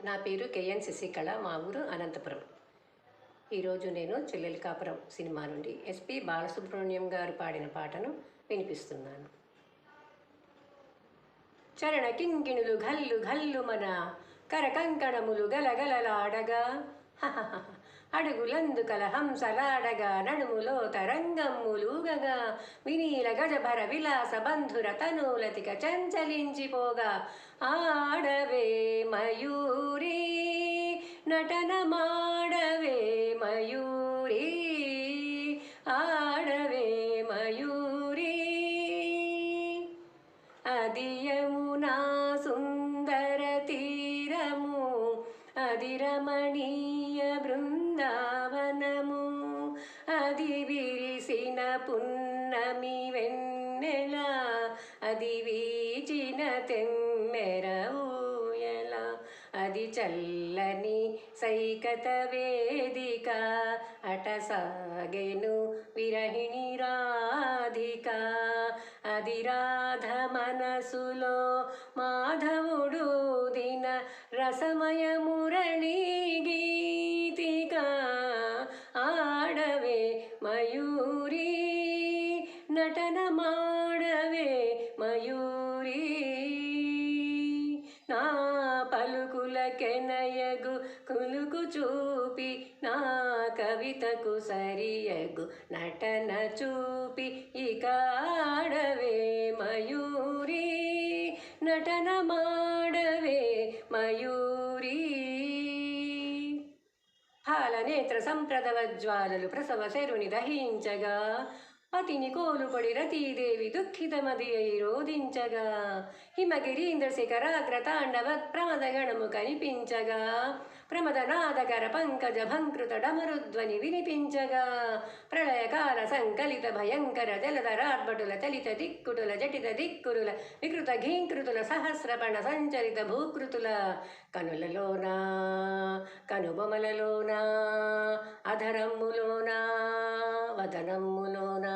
నా పేరు కేఎన్ శశికళ, మా ఊరు అనంతపురం. ఈరోజు నేను చెల్లెలి కాపురం సినిమా నుండి ఎస్పి బాలసుబ్రహ్మణ్యం గారు పాడిన పాటను వినిపిస్తున్నాను. చరణ కింకిణులు ఘల్లు ఘల్లు మన కరకంకణములు గలగలలాడగా, అడుగులందు కలహంసలాడగా, నడుములో తరంగమ్ములుగగా, వినీల గజభర విలాస బంధుర తనూలతిక చంచలించిపోగా, ఆడవే మయూరీ నటన మాడవే మయూరీ, ఆడవే మయూరీ. అది యమునా సుందర తీరము, అది రమణీయ బృందావనము, అది విరిసిన పున్నమి వెన్నెల, అది వీచిన తెమ్మెర ఊయల, అది చల్లని సైకత వేదిక, అటసాగెను విరహిణి రాధిక, అది రాధ మనసులో మాధవుడు దిన రసమయ మురళీ గీతిక, ఆడవే మయూరీ నటన మాడవే మయూరీ. నా పలుకుల కెనయగు కులుకు చూపి, నా కవితకు సరియగు నటన చూపి, ఇక ఆడవే మయూరీ నటన మాడవే మయూరీ. హాలనేత్ర సంప్రదవజ్వాలలు ప్రసవ శరుని దహించగా, పతిని కోలుపడి రతీదేవి దుఃఖితమది అయి రోధించగా, హిమగిరీంద్ర శిఖరాగ్ర తాండవ ప్రమదగణము కనిపించగా, ప్రమదనాదకర పంకజ భంకృత డమరుధ్వని వినిపించగా, ప్రళయకాల సంకలిత భయంకర జలధరార్భటుల చలిత దిక్కుటుల జటిత దిక్కురుల వికృత ఘీంకృతుల సహస్రపణ సంచరిత భూకృతుల కనులలోన కనుబొమలలోన అధరమ్ములోన వదనమ్ములోన,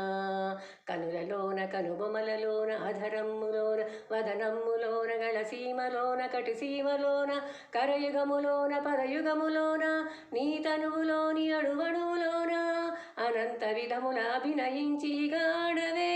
కనులలోన కనుబొమలలోన అధరమ్ములోన వదనమ్ములోన, గళసీమలోన కటిసీమలోన కరయుగములోన పరయుగములోన, నీ తనువులోని అణువణువులోన అనంత విధముల అభినయించి గాడవే